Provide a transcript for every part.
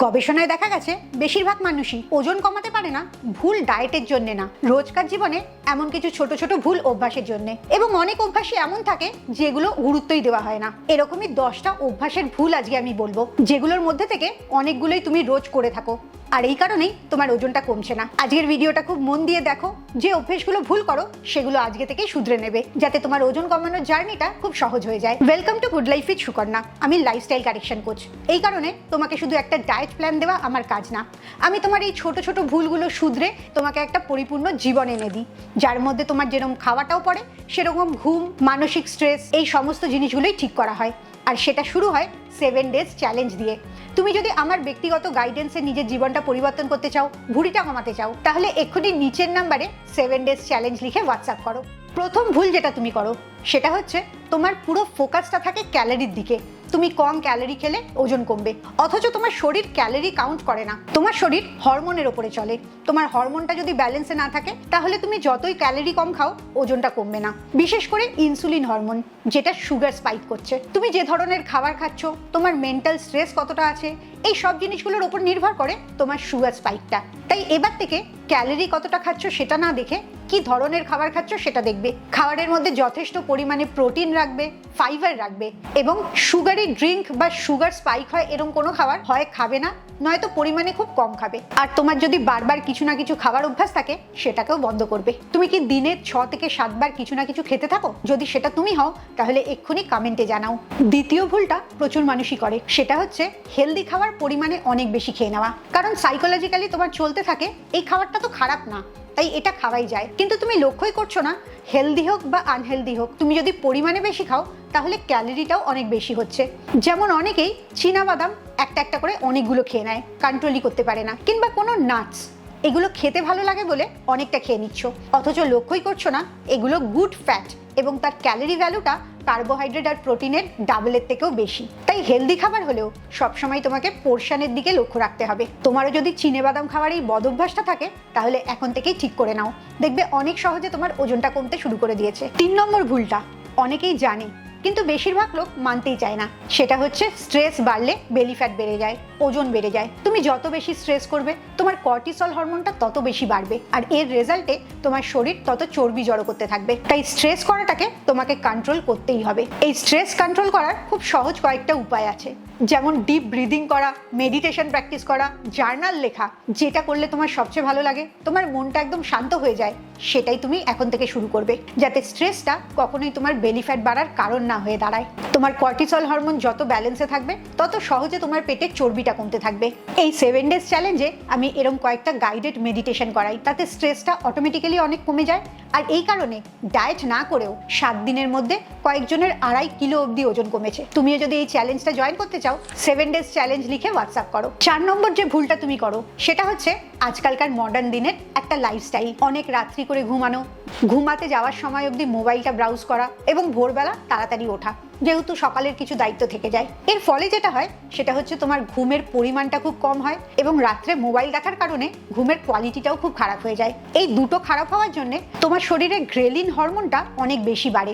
গবেষণায় দেখা গেছে বেশিরভাগ মানুষই ওজন কমাতে পারে না ভুল ডায়েটের জন্য না, রোজকার জীবনে এমন কিছু ছোট ছোট ভুল অভ্যাসের জন্য। এবং অনেক অভ্যাসই এমন থাকে যেগুলো গুরুত্বই দেওয়া হয় না। এরকমই 10টা অভ্যাসের ভুল আজকে আমি বলবো, যেগুলোর মধ্যে থেকে অনেকগুলোই তুমি রোজ করে থাকো আর এই কারণেই তোমার ওজনটা কমছে না। আজকের ভিডিওটা খুব মন দিয়ে দেখো, যে অভ্যেসগুলো ভুল করো সেগুলো আজকে থেকেই শুধরে নেবে, যাতে তোমার ওজন কমানোর জার্নিটা খুব সহজ হয়ে যায়। Welcome to good life with Sukanya. আমি লাইফস্টাইল কারেকশন কোচ। এই কারণে তোমাকে শুধু একটা ডায়েট প্ল্যান দেওয়া আমার কাজ না, আমি তোমার এই ছোট ছোট ভুলগুলো শুধরে তোমাকে একটা পরিপূর্ণ জীবন এনে দিই, যার মধ্যে তোমার যেরকম খাওয়াটাও পড়ে, সেরকম ঘুম, মানসিক স্ট্রেস, এই সমস্ত জিনিসগুলোই ঠিক করা হয়। আর সেটা শুরু হয় 7 ডেজ চ্যালেঞ্জ দিয়ে। তুমি যদি আমার ব্যক্তিগত গাইডেন্সে নিজের জীবনটা পরিবর্তন করতে চাও, ভুঁড়িটা কমাতে চাও, তাহলে এক্ষুনি নিচের নাম্বারে 7 ডেজ চ্যালেঞ্জ লিখে হোয়াটসঅ্যাপ করো। প্রথম ভুল যেটা তুমি করো সেটা হচ্ছে তোমার পুরো ফোকাসটা থাকে ক্যালোরির দিকে। তুমি কম ক্যালোরি খেলে ওজন কমবে, অথচ তোমার শরীর ক্যালোরি কাউন্ট করে না। তোমার শরীর হরমোনের ওপরে চলে। তোমার হরমোনটা যদি ব্যালেন্সে না থাকে, তাহলে তুমি যতই ক্যালোরি কম খাও ওজনটা কমবে না। বিশেষ করে ইনসুলিন হরমোন, যেটা সুগার স্পাইক করছে। তুমি যে ধরনের খাবার খাচ্ছ, তোমার মেন্টাল স্ট্রেস কতটা আছে, এই সব জিনিসগুলোর উপর নির্ভর করে তোমার সুগার স্পাইকটা। তাই এবার থেকে ক্যালোরি কতটা খাচ্ছ সেটা না দেখে কি ধরনের খাবার খাচ্ছ সেটা দেখবে। খাবারের মধ্যে যথেষ্ট পরিমাণে প্রোটিন রাখবে, ফাইবার রাখবে, এবং সুগারি ড্রিঙ্ক বা সুগার স্পাইক হয় এরকম কোনো খাবার হয় খাবে না, নয়তো পরিমাণে খুব কম খাবে। আর তোমার যদি বারবার কিছু না কিছু খাবার অভ্যাস থাকে, সেটাকেও বন্ধ করবে। তুমি কি দিনে 6 থেকে 7 বার কিছু না কিছু খেতে থাকো? যদি সেটা তুমি হও, তাহলে এক্ষুনি কমেন্টে জানাও। দ্বিতীয় ভুলটা প্রচুর মানুষই করে, সেটা হচ্ছে হেলদি খাবার পরিমাণে অনেক বেশি খেয়ে নেওয়া। কারণ সাইকোলজিক্যালি তোমার চলতে থাকে এই খাবারটা তো খারাপ না, তাই এটা খাওয়াই যায়। কিন্তু তুমি লক্ষ্যই করছো না, হেলদি হোক বা আনহেলদি হোক, তুমি যদি পরিমাণে বেশি খাও তাহলে ক্যালোরিটাও অনেক বেশি হচ্ছে। যেমন অনেকেই চীনাবাদাম একটা একটা করে অনেকগুলো খেয়ে নেয়, কন্ট্রোলই করতে পারে না। কিংবা কোনো নাটস, এগুলো খেতে ভালো লাগে বলে অনেকটা খেয়ে নিচ্ছ, অথচ লক্ষ্যই করছো না এগুলো গুড ফ্যাট এবং তার ক্যালোরি ভ্যালুটা কার্বোহাইড্রেট আর প্রোটিনের ডাবলের থেকেও বেশি। তাই হেলদি খাবার হলেও সবসময় তোমাকে পোর্শনের দিকে লক্ষ্য রাখতে হবে। তোমারও যদি চিনেবাদাম খাওয়ার এই বদ অভ্যাসটা থাকে, তাহলে এখন থেকেই ঠিক করে নাও, দেখবে অনেক সহজে তোমার ওজনটা কমতে শুরু করে দিয়েছে। 3 নম্বর ভুলটা অনেকেই জানে, কিন্তু বেশিরভাগ লোক মানতেই চায় না, সেটা হচ্ছে স্ট্রেস বাড়লে বেলি ফ্যাট বেড়ে যায়, ওজন বেড়ে যায়। তুমি যত বেশি স্ট্রেস করবে, তোমার কর্টিসল হরমোনটা তত বেশি বাড়বে, আর এর রেজাল্টে তোমার শরীর তত চর্বি জড়ো করতে থাকবে। তাই স্ট্রেস করাটাকে তোমাকে কন্ট্রোল করতেই হবে। এই স্ট্রেস কন্ট্রোল করার খুব সহজ কয়েকটা উপায় আছে, যেমন ডিপ ব্রিদিং করা, মেডিটেশন প্র্যাকটিস করা, জার্নাল লেখা। যেটা করলে তোমার সবচেয়ে ভালো লাগে, তোমার মনটা একদম শান্ত হয়ে যায়, সেটাই তুমি এখন থেকে শুরু করবে, যাতে স্ট্রেসটা কখনোই তোমার বেলি ফ্যাট বাড়ার কারণ না হয়ে দাঁড়ায়। তোমার কর্টিসল হরমোন যত ব্যালেন্সে থাকবে, তত সহজে তোমার পেটের চর্বিটা কমতে থাকবে। এই 7 ডেজ চ্যালেঞ্জে আমি এরকম কয়েকটা গাইডেড মেডিটেশন করাই, তাতে স্ট্রেসটা অটোমেটিক্যালি অনেক কমে যায়। আর এই কারণে ডায়েট না করেও 7 দিনের মধ্যে কয়েকজনের 2.5 কিলো অবধি ওজন কমেছে। তুমিও যদি এই চ্যালেঞ্জটা জয়েন করতে চাও, 7 ডেজ চ্যালেঞ্জ লিখে হোয়াটসঅ্যাপ করো। 4 নম্বর যে ভুলটা তুমি করো সেটা হচ্ছে আজকালকার মডার্ন দিনের একটা লাইফস্টাইল। অনেক রাত্রি করে ঘুমানো, ঘুমাতে যাওয়ার সময় অবধি মোবাইলটা ব্রাউজ করা, এবং ভোরবেলা তাড়াতাড়ি ওঠা, যেহেতু সকালের কিছু দায়িত্ব থেকে যায়। এর ফলে যেটা হয় সেটা হচ্ছে তোমার ঘুমের পরিমাণটা খুব কম হয়, এবং রাত্রে মোবাইল দেখার কারণে ঘুমের কোয়ালিটিটাও খুব খারাপ হয়ে যায়। এই দুটো খারাপ হওয়ার জন্য তোমার শরীরে গ্রেলিন হরমোনটা অনেক বেশি বাড়ে।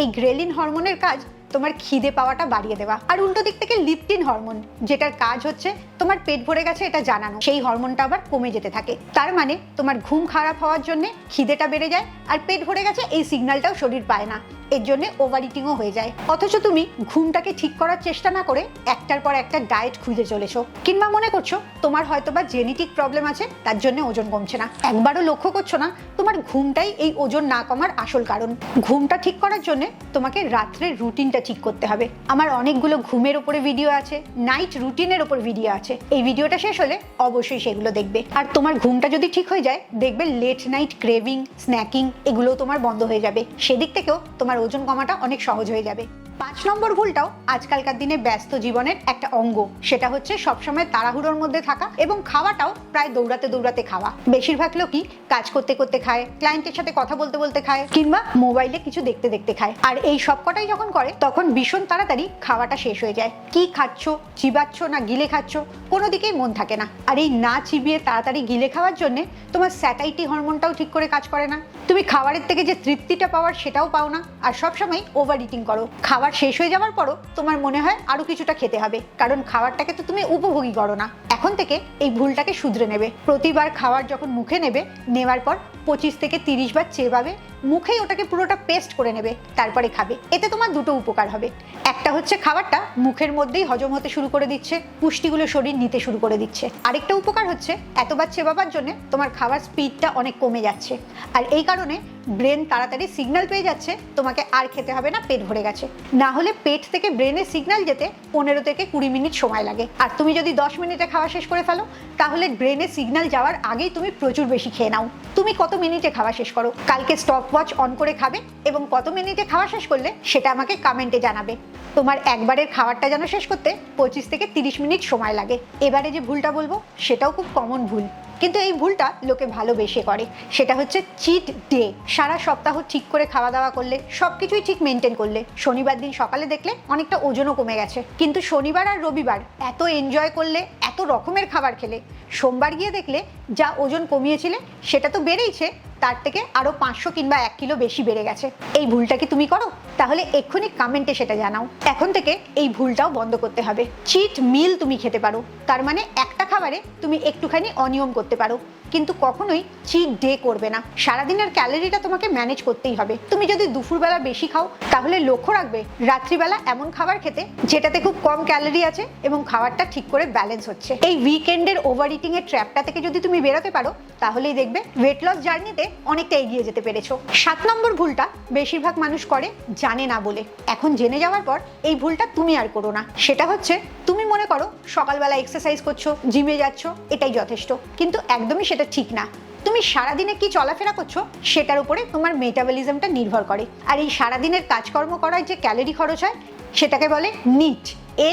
এই গ্রেলিন হরমোনের কাজ তোমার খিদে পাওয়াটা বাড়িয়ে দেওয়া। আর উল্টো দিক থেকে লিপটিন হরমোন, যেটার কাজ হচ্ছে তোমার পেট ভরে গেছে এটা জানানো, সেই হরমোনটা আবার কমে যেতে থাকে। তার মানে তোমার ঘুম খারাপ হওয়ার জন্য খিদেটা বেড়ে যায়, আর পেট ভরে গেছে এই সিগন্যালটাও শরীর পায় না, এর জন্য ওভার ইটিংও হয়ে যায়। অথচ তুমি ঘুমটাকে ঠিক করার চেষ্টা না করে একটার পর একটা ডায়েট খুঁজে চলেছো, কিংবা মনে করছো তোমার হয়তোবা জেনেটিক প্রবলেম আছে, তার জন্য ওজন কমছে না। একবারও লক্ষ্য করছো না তোমার ঘুমটাই এই ওজন না কমার আসল কারণ। ঘুমটা ঠিক করার জন্য তোমাকে রাত্রের রুটিনটা ঠিক করতে হবে। আমার অনেকগুলো ঘুমের ওপরে ভিডিও আছে, নাইট রুটিনের ওপর ভিডিও আছে। এই ভিডিওটা শেষ হলে অবশ্যই সেগুলো দেখবে। আর তোমার ঘুমটা যদি ঠিক হয়ে যায়, দেখবে লেট নাইট ক্রেভিং, স্ন্যাকিং এগুলোও তোমার বন্ধ হয়ে যাবে। সেদিক থেকেও তোমার ওজন কমাটা অনেক সহজ হয়ে যাবে। 5 নম্বর ভুলটাও আজকালকার দিনে ব্যস্ত জীবনের একটা অঙ্গ, সেটা হচ্ছে সবসময় তাড়াহুড়োর মধ্যে থাকা, এবং খাওয়াটাও প্রায় দৌড়াতে দৌড়াতে খাওয়া। বেশিরভাগ লোকই কাজ করতে করতে খায়, ক্লায়েন্টের সাথে কথা বলতে বলতে খায়, কিংবা মোবাইলে কিছু দেখতে দেখতে খায়। আর এই সব কটাই যখন করে, তখন ভীষণ তাড়াতাড়ি খাওয়াটা শেষ হয়ে যায়। কি খাচ্ছ, চিবাচ্ছ না গিলে খাচ্ছ, কোনো দিকেই মন থাকে না। আর এই না চিবিয়ে তাড়াতাড়ি গিলে খাওয়ার জন্য তোমার স্যাটাইটি হরমোনটাও ঠিক করে কাজ করে না। তুমি খাবারের থেকে যে তৃপ্তিটা পাওয়ার সেটাও পাও না, আর সবসময় ওভার ইটিং করো। খাবার শেষ হয়ে যাওয়ার পরও তোমার মনে হয় আরো কিছুটা খেতে হবে, কারণ খাবারটাকে তো তুমি উপভোগই করো না। এখন থেকে এই ভুলটাকে শুধরে নেবে। প্রতিবার খাবার যখন মুখে নেবে, নেওয়ার পর 25 থেকে 30 বার চেবাবে, মুখেই ওটাকে পুরোটা পেস্ট করে নেবে, তারপরে খাবে। এতে তোমার দুটো উপকার হবে। একটা হচ্ছে খাবারটা মুখের মধ্যেই হজম হতে শুরু করে দিচ্ছে, পুষ্টিগুলো শরীর নিতে শুরু করে দিচ্ছে। আরেকটা উপকার হচ্ছে এতবার চেবাবার জন্য তোমার খাবার স্পিডটা অনেক কমে যাচ্ছে, আর এই কারণে ব্রেন তাড়াতাড়ি সিগন্যাল পেয়ে যাচ্ছে তোমাকে আর খেতে হবে না, পেট ভরে গেছে। না হলে পেট থেকে ব্রেনে সিগন্যাল যেতে 15 থেকে 20 মিনিট সময় লাগে, আর তুমি যদি 10 মিনিটে খাওয়া শেষ করে ফেলো তাহলে ব্রেনে সিগন্যাল যাওয়ার আগেই তুমি প্রচুর বেশি খেয়ে নাও। তুমি কত মিনিটে খাওয়া শেষ করো? কালকে স্টপ ওয়াচ অন করে খাবে এবং কত মিনিটে খাওয়া শেষ করলে সেটা আমাকে কমেন্টে জানাবে। তোমার একবারের খাবারটা যেন শেষ করতে 25 থেকে 30 মিনিট সময় লাগে। এবারে যে ভুলটা বলবো সেটাও খুব কমন ভুল, কিন্তু এই ভুলটা লোকে ভালোবেসে করে। সেটা হচ্ছে চিট ডে। সারা সপ্তাহ ঠিক করে খাওয়া দাওয়া করলে, সবকিছুই ঠিক মেনটেন করলে, শনিবার দিন সকালে দেখলে অনেকটা ওজনও কমে গেছে, কিন্তু শনিবার আর রবিবার এত এনজয় করলে, এত রকমের খাবার খেলে, সোমবার গিয়ে দেখলে যা ওজন কমিয়েছিলে সেটা তো বেড়েইছে, তার থেকে আরো 500 কিংবা 1 কিলো বেশি বেড়ে গেছে। এই ভুলটা কি তুমি করো? তাহলে এক্ষুনি কমেন্টে সেটা জানাও। এখন থেকে এই ভুলটাও বন্ধ করতে হবে। চিট মিল তুমি খেতে পারো, তার মানে একটা খাবারে তুমি একটুখানি অনিয়ম করতে পারো, কিন্তু কখনোই চিট ডে করবে না। সারাদিনের ক্যালোরিটা তোমাকে ম্যানেজ করতেই হবে। তুমি যদি দুপুরবেলা বেশি খাও তাহলে লক্ষ্য রাখবে রাত্রিবেলা এমন খাবার খেতে যেটাতে খুব কম ক্যালোরি আছে এবং খাবারটা ঠিক করে ব্যালেন্স হচ্ছে। এই উইকেন্ডের ওভার ইটিং এর ট্র্যাপটা থেকে যদি তুমি বেরোতে পারো তাহলেই দেখবে ওয়েট লস জার্নিতে অনেকটা এগিয়ে যেতে পেরেছো। 7 নম্বর ভুলটা বেশিরভাগ মানুষ করে জানে না বলে। এখন জেনে যাওয়ার পর এই ভুলটা তুমি আর করো না। সেটা হচ্ছে তুমি মনে করো সকালবেলা এক্সারসাইজ করছো, জিমে যাচ্ছ, এটাই যথেষ্ট, কিন্তু একদমই সেটা ঠিক না। তুমি সারাদিনে কি চলাফেরা করছো সেটার উপরে তোমার মেটাবলিজমটা নির্ভর করে, আর এই সারাদিনের কাজকর্ম করার যে ক্যালোরি খরচ হয় সেটাকে বলে নিট,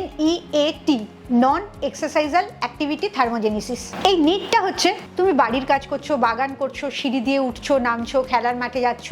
NEAT, নন এক্সারসাইজাল অ্যাক্টিভিটি থার্মোজেনেসিস। এই নিটটা হচ্ছে তুমি বাড়ির কাজ করছো, বাগান করছো, সিঁড়ি দিয়ে উঠছো নামছো, খেলার মাঠে যাচ্ছ,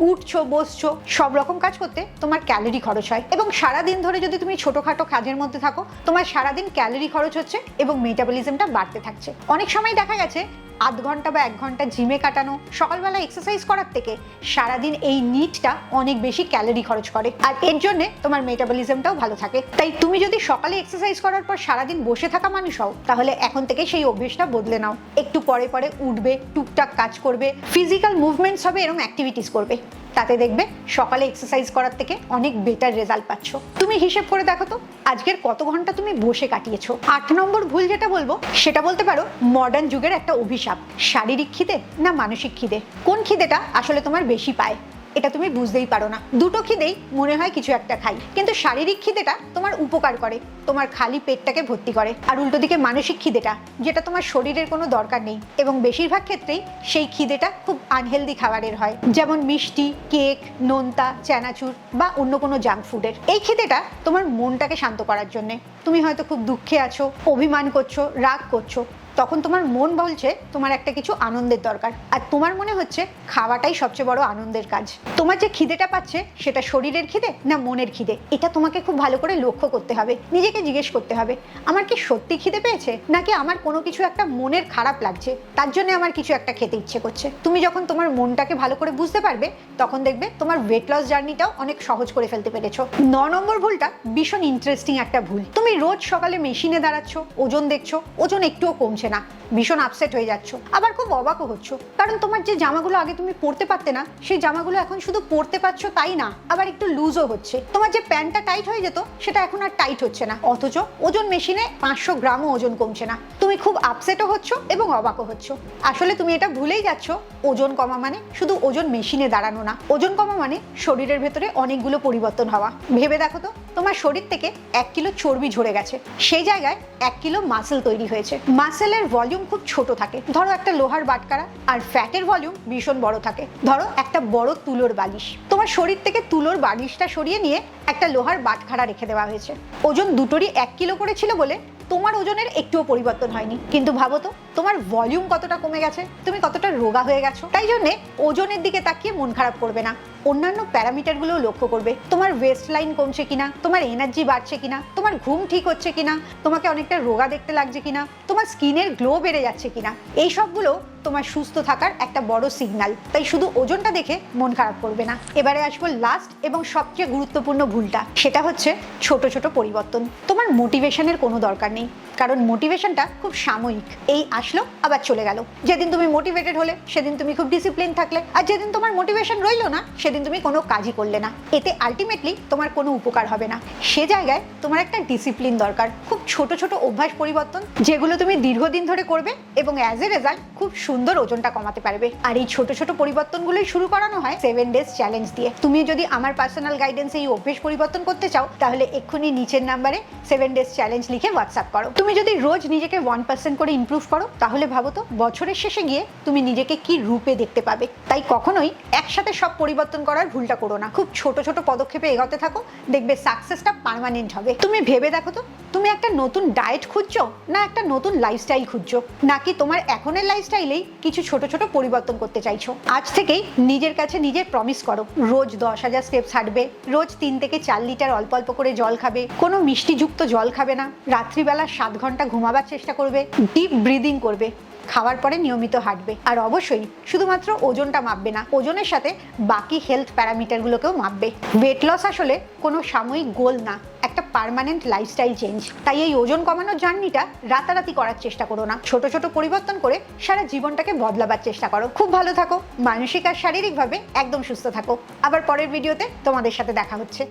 উঠছো বসছো, সব রকম কাজ করতে তোমার ক্যালোরি খরচ হয়। এবং সারাদিন ধরে যদি তুমি ছোটোখাটো কাজের মধ্যে থাকো তোমার সারাদিন ক্যালোরি খরচ হচ্ছে এবং মেটাবলিজমটা বাড়তে থাকছে। অনেক সময় দেখা গেছে আধ ঘন্টা বা 1 ঘন্টা জিমে কাটানো সকালবেলা এক্সারসাইজ করার থেকে সারাদিন এই নিটটা অনেক বেশি ক্যালোরি খরচ করে, আর এর জন্য তোমার মেটাবলিজমটাও ভালো থাকে। তাই তুমি যদি সকালে এক্সারসাইজ করার পর সারাদিন বসে থাকা মানুষ হও তাহলে এখন থেকে সেই অভ্যেসটা বদলে নাও। একটু পরে পরে উঠবে, টুকটাক কাজ করবে, ফিজিক্যাল মুভমেন্টস হবে, এরকম অ্যাক্টিভিটিস করবে, তাতে দেখবে সকালে এক্সারসাইজ করার থেকে অনেক বেটার রেজাল্ট পাচ্ছ। তুমি হিসেব করে দেখো তো আজকের কত ঘন্টা তুমি বসে কাটিয়েছো। 8 নম্বর ভুল যেটা বলবো সেটা বলতে পারো মডার্ন যুগের একটা অভিশাপ। শারীরিক খিদে না মানসিক খিদে, কোন খিদেটা আসলে তোমার বেশি পায় এটা তুমি বুঝতেই পারো না। দুটো খিদেই মনে হয় কিছু একটা খাই, কিন্তু শারীরিক খিদেটা তোমার উপকার করে, তোমার খালি পেটটাকে ভর্তি করে, আর উল্টো দিকে মানসিক খিদেটা যেটা তোমার শরীরের কোনো দরকার নেই এবং বেশিরভাগ ক্ষেত্রেই সেই খিদেটা খুব আনহেলদি খাবারের হয়, যেমন মিষ্টি, কেক, নোনতা, চানাচুর বা অন্য কোনো জাঙ্ক ফুডের। এই খিদেটা তোমার মনটাকে শান্ত করার জন্যে। তুমি হয়তো খুব দুঃখে আছো, অভিমান করছো, রাগ করছো, তখন তোমার মন বলছে তোমার একটা কিছু আনন্দের দরকার, আর তোমার মনে হচ্ছে খাওয়াটাই সবচেয়ে বড় আনন্দের কাজ। তোমার যে খিদেটা পাচ্ছে সেটা শরীরের খিদে না মনের খিদে, এটা তোমাকে খুব ভালো করে লক্ষ্য করতে হবে। নিজেকে জিজ্ঞেস করতে হবে আমার কি সত্যি খিদে পেয়েছে, নাকি আমার কোনো কিছু একটা মনের খারাপ লাগছে তার জন্য আমার কিছু একটা খেতে ইচ্ছে করছে। তুমি যখন তোমার মনটাকে ভালো করে বুঝতে পারবে তখন দেখবে তোমার ওয়েট লস জার্নিটাও অনেক সহজ করে ফেলতে পেরেছো। 9 নম্বর ভুলটা ভীষণ ইন্টারেস্টিং একটা ভুল। তুমি রোজ সকালে মেশিনে দাঁড়াচ্ছ, ওজন দেখছো, ওজন একটুও কমছে না, ভীষণ আপসেট হয়ে যাচ্ছ, আবার খুব অবাকও হচ্ছ, কারণ তোমার যে জামাগুলো আগে তুমি পরতে পারতে না সেই জামাগুলো এখন শুধু পরতে পারছো তাই না, আবার একটু লুজও হচ্ছে। তোমার যে প্যান্টটা টাইট হয়ে যেত সেটা এখন আর টাইট হচ্ছে না, অথচ ওজন মেশিনে 500 গ্রামও ওজন কমছে না। তুমি খুব আপসেটও হচ্ছ এবং অবাকও হচ্ছ। আসলে তুমি এটা ভুলেই যাচ্ছ ওজন কমা মানে শুধু ওজন মেশিনে দাঁড়ানো না, ওজন কমা মানে শরীরের ভেতরে অনেকগুলো পরিবর্তন হওয়া। ভেবে দেখো তো তোমার শরীর থেকে 1 কিলো চর্বি ঝরে গেছে, সেই জায়গায় 1 কিলো মাসেল তৈরি হয়েছে। মাসেলের ভলিউম খুব ছোট থাকে, ধরো একটা লোহার বাটখারা, আর ফ্যাটের ভলিউম ভীষণ বড় থাকে, ধরো একটা বড় তুলোর বালিশ। তোমার শরীর থেকে তুলোর বালিশটা সরিয়ে নিয়ে একটা লোহার বাটখারা রেখে দেওয়া হয়েছে। ওজন দুটোরই 1 কিলো করে ছিল বলে তোমার ওজনের একটুও পরিবর্তন হয়নি, কিন্তু ভাবো তো তোমার ভলিউম কতটা কমে গেছে, তুমি কতটা রোগা হয়ে গেছো। তাই জন্যে ওজনের দিকে তাকিয়ে মন খারাপ করবে না, অন্যান্য প্যারামিটারগুলো লক্ষ্য করবে। তোমার ওয়েস্ট লাইন কমছে কিনা, তোমার এনার্জি বাড়ছে কিনা, তোমার ঘুম ঠিক হচ্ছে কিনা, তোমাকে অনেকটা রোগা দেখতে লাগছে কিনা, তোমার স্কিনের গ্লো বেড়ে যাচ্ছে কিনা, এই সবগুলো তোমার সুস্থ থাকার একটা বড় সিগন্যাল। তাই শুধু ওজনটা দেখে মন খারাপ করবে না। এবারে আসবো লাস্ট এবং সবচেয়ে গুরুত্বপূর্ণ ভুলটা, সেটা হচ্ছে ছোট ছোট পরিবর্তন। তোমার মোটিভেশনের কোনো দরকার নেই, কারণ মোটিভেশনটা খুব সাময়িক, এই আসলো আবার চলে গেল। যেদিন তুমি মোটিভেটেড হলে সেদিন তুমি খুব ডিসিপ্লিন থাকলে, আর যেদিন তোমার মোটিভেশন রইলো না সেদিন তুমি কোনো কাজই করলে না। এতে আলটিমেটলি তোমার কোনো উপকার হবে না। সে জায়গায় তোমার একটা ডিসিপ্লিন দরকার, খুব ছোট ছোট অভ্যাস পরিবর্তন যেগুলো তুমি দীর্ঘদিন ধরে করবে এবং অ্যাজ এ রেজাল্ট খুব সুন্দর ওজনটা কমাতে পারবে। আর এই ছোট ছোট পরিবর্তনগুলোই শুরু করানো হয় 7 ডেজ চ্যালেঞ্জ দিয়ে। তুমি যদি আমার পার্সোনাল গাইডেন্সে এই অভ্যাস পরিবর্তন করতে চাও তাহলে এক্ষুনি নিচের নাম্বারে 7 ডেজ চ্যালেঞ্জ লিখে হোয়াটসঅ্যাপ করো। তুমি যদি রোজ নিজেকে 1% করে ইমপ্রুভ করো তাহলে ভাবো তো বছরের শেষে গিয়ে তুমি নিজেকে কি রূপে দেখতে পাবে। তাই কখনোই একসাথে সব পরিবর্তন করার ভুলটা করো না। খুব ছোট ছোট পদক্ষেপে এগোতে থাকো, দেখবে সাকসেসটা পার্মানেন্ট হবে। তুমি ভেবে দেখো তো, তুমি একটা নতুন ডায়েট খুঁজছো না একটা নতুন লাইফস্টাইল খুঁজছো, নাকি তোমার এখনের লাইফস্টাইলেই কিছু ছোট ছোট পরিবর্তন করতে চাইছো। আজ থেকেই নিজের কাছে নিজের প্রমিস করো, রোজ 10,000 স্টেপস হাঁটবে, রোজ 3 থেকে 4 লিটার অল্প অল্প করে জল খাবে, কোনো মিষ্টিযুক্ত জল খাবে না, রাত্রিবেলা 7 ঘন্টা ঘুমাবার চেষ্টা করবে, ডিপ ব্রিদিং করবে, খাওয়ার পরে নিয়মিত হাঁটবে। আর অবশ্যই শুধুমাত্র ওজনটা মাপবে না, ওজনের সাথে বাকি হেলথ প্যারামিটারগুলোকেও মাপবে। ওয়েট লস আসলে কোনো সাময়িক গোল না, একটা পার্মানেন্ট লাইফস্টাইল চেঞ্জ। তাই এই ওজন কমানোর জার্নিটা রাতারাতি করার চেষ্টা করো না, ছোট ছোট পরিবর্তন করে সারা জীবনটাকে বদলাবার চেষ্টা করো। খুব ভালো থাকো, মানসিক আর শারীরিকভাবে একদম সুস্থ থাকো। আবার পরের ভিডিওতে তোমাদের সাথে দেখা হচ্ছে।